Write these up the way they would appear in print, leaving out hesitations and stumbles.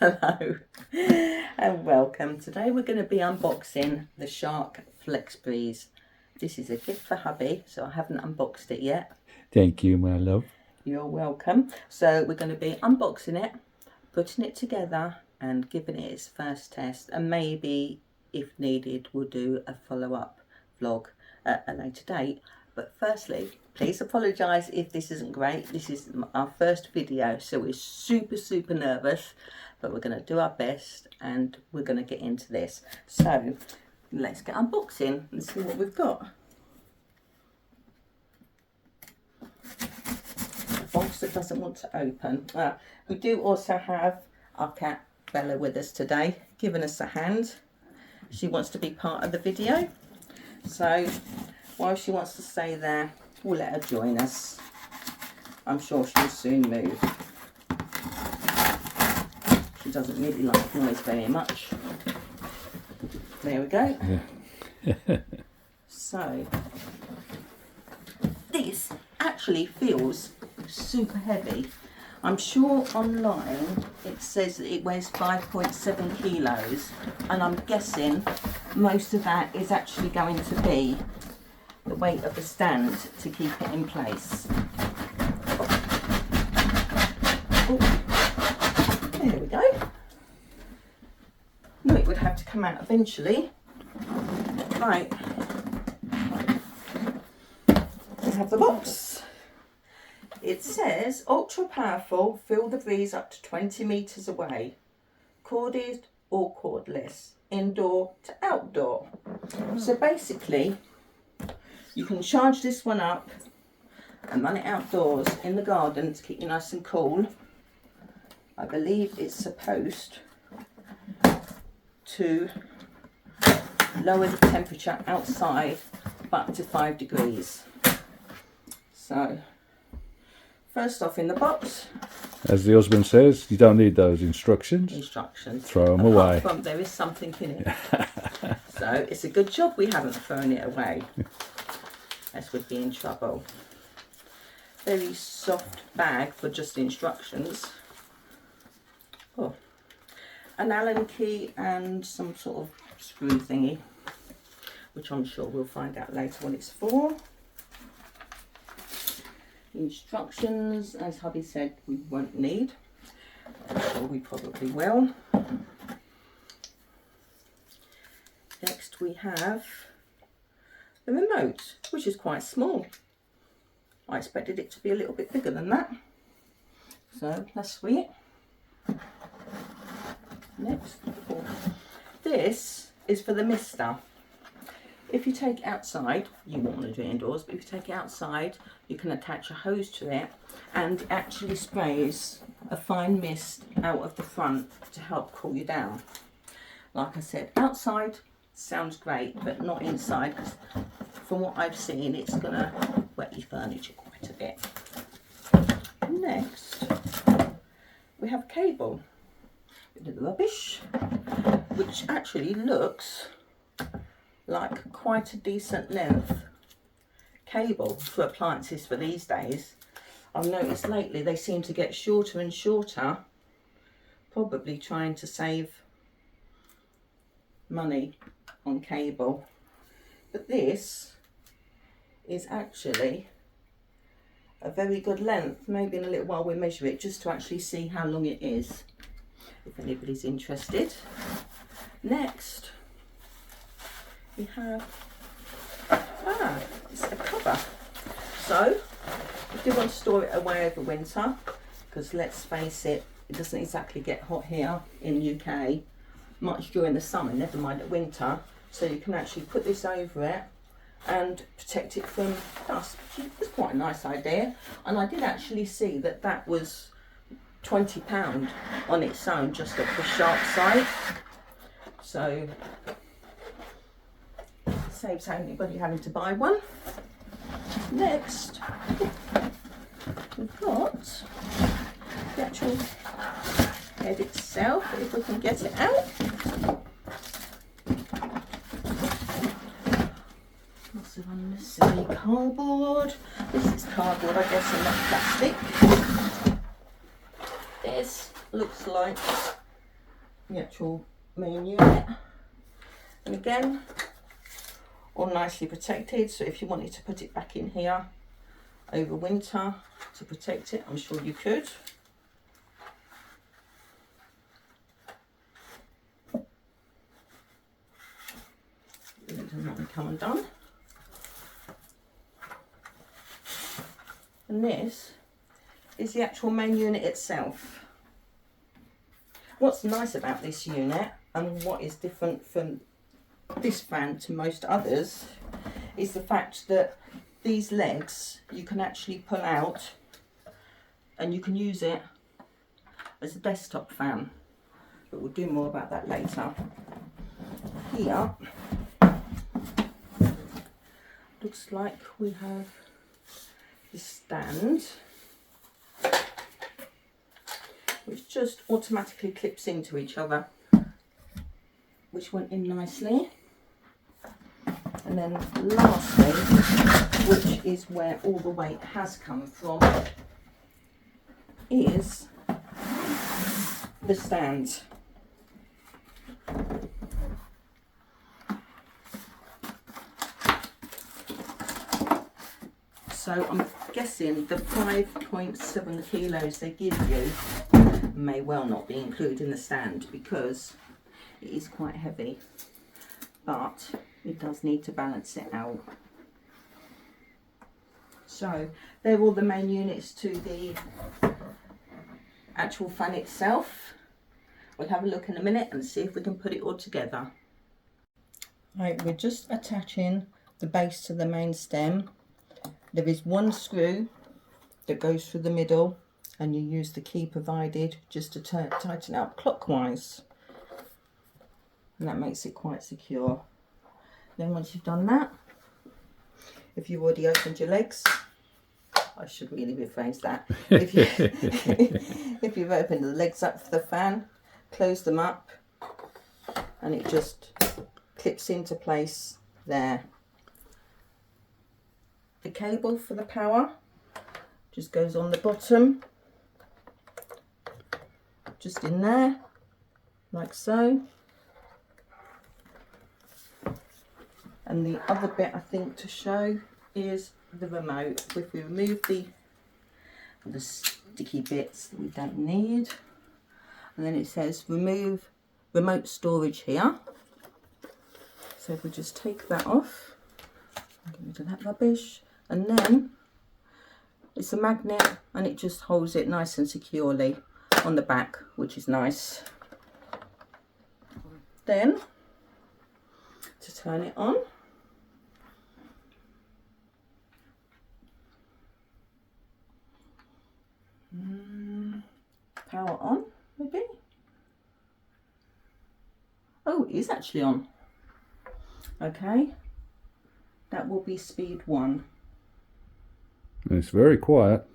Hello and welcome. Today we're going to be unboxing the Shark Flexbreeze. This is a gift for hubby, so I haven't unboxed it yet. Thank you, my love. You're welcome. So we're going to be unboxing it, putting it together and giving it its first test, and maybe if needed we'll do a follow-up vlog at a later date. But firstly, please apologise if this isn't great. This is our first video, so we're super nervous, but we're going to do our best and we're going to get into this. So let's get unboxing and see what we've got. A box that doesn't want to open. We do also have our cat Bella with us today, giving us a hand. She wants to be part of the video, so while she wants to stay there, we'll let her join us. I'm sure she'll soon move. She doesn't really like noise very much. There we go. Yeah. So, this actually feels super heavy. I'm sure online it says that it weighs 5.7 kilos, and I'm guessing most of that is actually going to be the weight of the stand to keep it in place. Oh, there we go. Knew it would have to come out eventually. Right, we have the box. It says ultra powerful, feel the breeze up to 20 meters away, corded or cordless, indoor to outdoor. So basically you can charge this one up and run it outdoors in the garden to keep you nice and cool. I believe it's supposed to lower the temperature outside up to 5 degrees. So first off in the box, As the husband says, you don't need those instructions. Throw them away. Apart from there is something in it. So it's a good job we haven't thrown it away. Else we'd be in trouble. Very soft bag for just instructions. Oh, an Allen key and some sort of screw thingy, which I'm sure we'll find out later what it's for. Instructions, as hubby said, we won't need. I'm sure we probably will. Next we have the remote, which is quite small. I expected it to be a little bit bigger than that, so that's sweet. Next, this is for the mister. If you take it outside, you won't want to do it indoors, but if you take it outside, you can attach a hose to it and it actually sprays a fine mist out of the front to help cool you down. Like I said, outside sounds great, but not inside, because from what I've seen, it's going to wet your furniture quite a bit. Next, we have a cable with the rubbish, which actually looks like quite a decent length cable for appliances for these days. I've noticed lately they seem to get shorter and shorter, probably trying to save money on cable. But this is actually a very good length. Maybe in a little while we'll measure it just to actually see how long it is, if anybody's interested. Next we have it's a cover. So if you want to store it away over winter, because let's face it, it doesn't exactly get hot here in the UK much during the summer, never mind at winter, so you can actually put this over it and protect it from dust, which is quite a nice idea. And I did actually see that that was £20 on its own, just at the Shark site, so it saves anybody having to buy one. Next we've got the actual head itself, if we can get it out. Lots of unnecessary cardboard. This is cardboard, I guess, and not plastic. This looks like the actual main unit. And again, all nicely protected, so if you wanted to put it back in here over winter to protect it, I'm sure you could. It doesn't want to come undone. And this is the actual main unit itself. What's nice about this unit, and what is different from this fan to most others, is the fact that these legs you can actually pull out and you can use it as a desktop fan, but we'll do more about that later. Here looks like we have the stand, which just automatically clips into each other, which went in nicely. And then lastly, which is where all the weight has come from, is the stand. So I'm guessing the 5.7 kilos they give you may well not be included in the stand, because it is quite heavy, but it does need to balance it out. So they're all the main units to the actual fan itself. We'll have a look in a minute and see if we can put it all together. Right, we're just attaching the base to the main stem. There is one screw that goes through the middle, and you use the key provided just to tighten up clockwise, and that makes it quite secure. Then once you've done that, if you've already opened your legs, I should really rephrase that. If you've opened the legs up for the fan, close them up, and it just clips into place there. The cable for the power just goes on the bottom, just in there, like so. And the other bit I think to show is the remote. If we remove the sticky bits that we don't need, and then it says remove remote storage here. So if we just take that off, get rid of that rubbish, and then it's a magnet and it just holds it nice and securely on the back, which is nice. Then to turn it on, power on maybe. Oh, it is actually on. Okay, that will be speed 1. It's very quiet.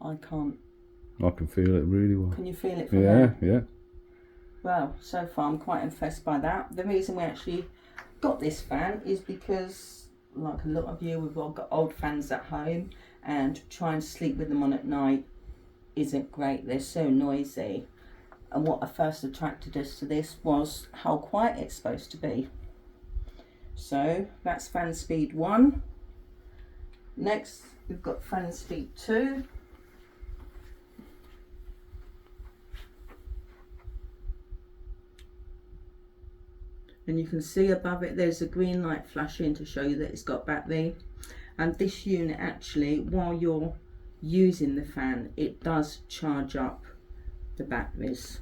I can't. I can feel it really well. Can you feel it from there? Yeah. Well, so far I'm quite impressed by that. The reason we actually got this fan is because, like a lot of you, we've all got old fans at home, and trying to sleep with them on at night isn't great. They're so noisy. And what first attracted us to this was how quiet it's supposed to be. So that's fan speed 1. Next we've got fan speed 2. And you can see above it there's a green light flashing to show you that it's got battery. And this unit actually, while you're using the fan, it does charge up the batteries,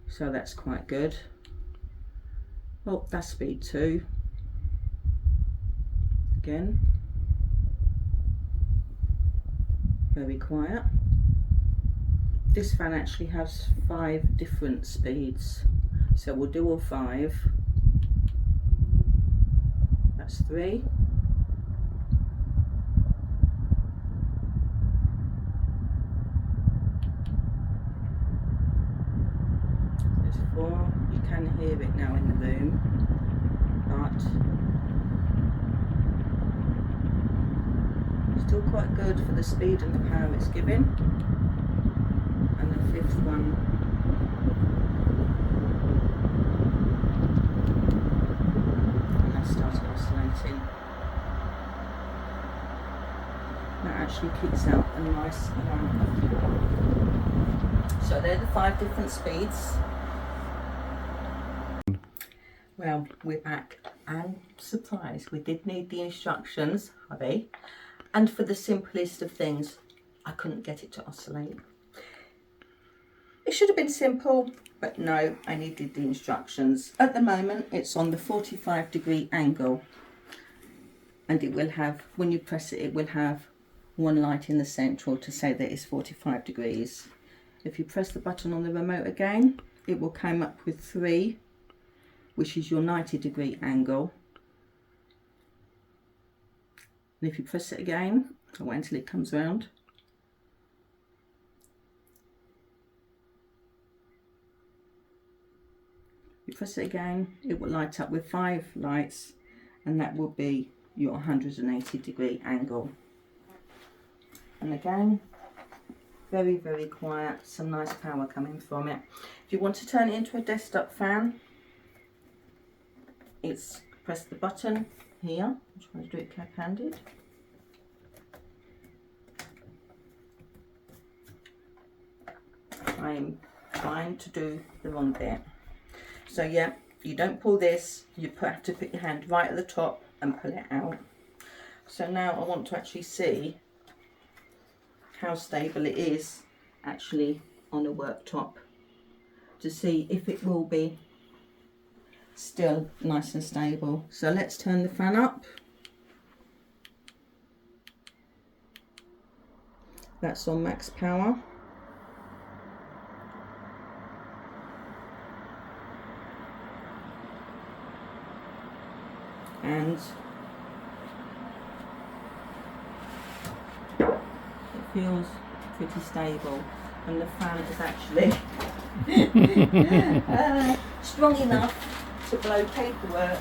so that's quite good. Oh, that's speed 2 again, very quiet. This fan actually has 5 different speeds, so we'll do all 5. That's 3. There's 4. You can hear it now in the room, but still quite good for the speed and the power it's giving. And the 5th one actually kicks out a nice amount of power. So they're the 5 different speeds. Well, we're back, and surprise, we did need the instructions, hubby, and for the simplest of things, I couldn't get it to oscillate. It should have been simple, but no, I needed the instructions. At the moment, it's on the 45-degree angle, and it will have, when you press it, it will have one light in the central to say that it's 45 degrees. If you press the button on the remote again, it will come up with 3, which is your 90-degree angle. And if you press it again, I'll wait until it comes round. You press it again, it will light up with 5 lights, and that will be your 180-degree angle. And again, very, very quiet, some nice power coming from it. If you want to turn it into a desktop fan, it's press the button here. I'm trying to do it cap-handed. I'm trying to do the wrong bit. So yeah, you don't pull this, you have to put your hand right at the top and pull it out. So now I want to actually see how stable it is actually on a worktop, to see if it will be still nice and stable. So let's turn the fan up. That's on max power. And it feels pretty stable, and the fan is actually strong enough to blow paperwork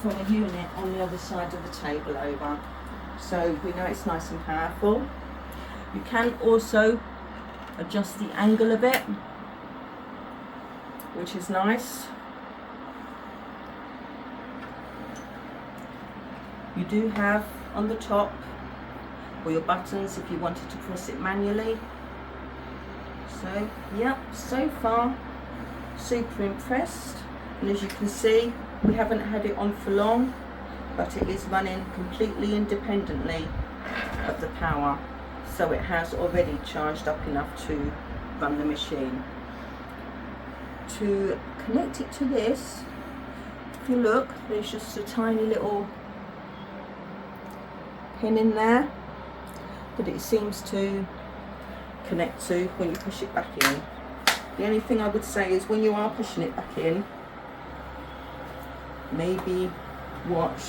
from a unit on the other side of the table over. So we know it's nice and powerful. You can also adjust the angle a bit, which is nice. You do have on the top for your buttons if you wanted to press it manually. So yeah, so far super impressed, and as you can see, we haven't had it on for long, but it is running completely independently of the power, so it has already charged up enough to run the machine. To connect it to this, if you look, there's just a tiny little pin in there that it seems to connect to when you push it back in. The only thing I would say is when you are pushing it back in, maybe watch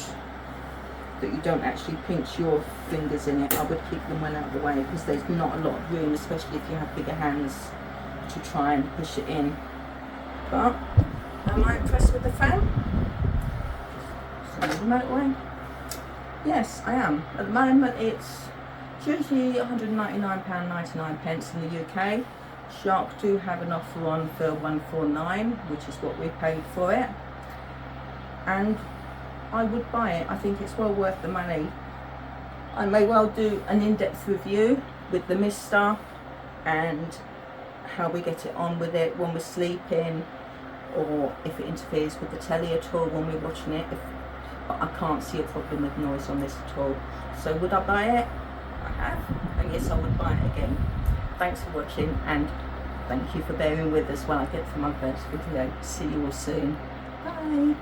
that you don't actually pinch your fingers in it. I would keep them well out of the way, because there's not a lot of room, especially if you have bigger hands, to try and push it in. But am I impressed with the fan? So the motorway? Yes, I am. At the moment it's usually £199.99 in the UK. Shark do have an offer on for £149, which is what we paid for it, and I would buy it. I think it's well worth the money. I may well do an in-depth review with the mister and how we get it on with it when we're sleeping, or if it interferes with the telly at all when we're watching it. But I can't see a problem with noise on this at all. So would I buy it? I have, and yes, I would buy it again. Thanks for watching, and thank you for bearing with us while I get through my first video. See you all soon. Bye.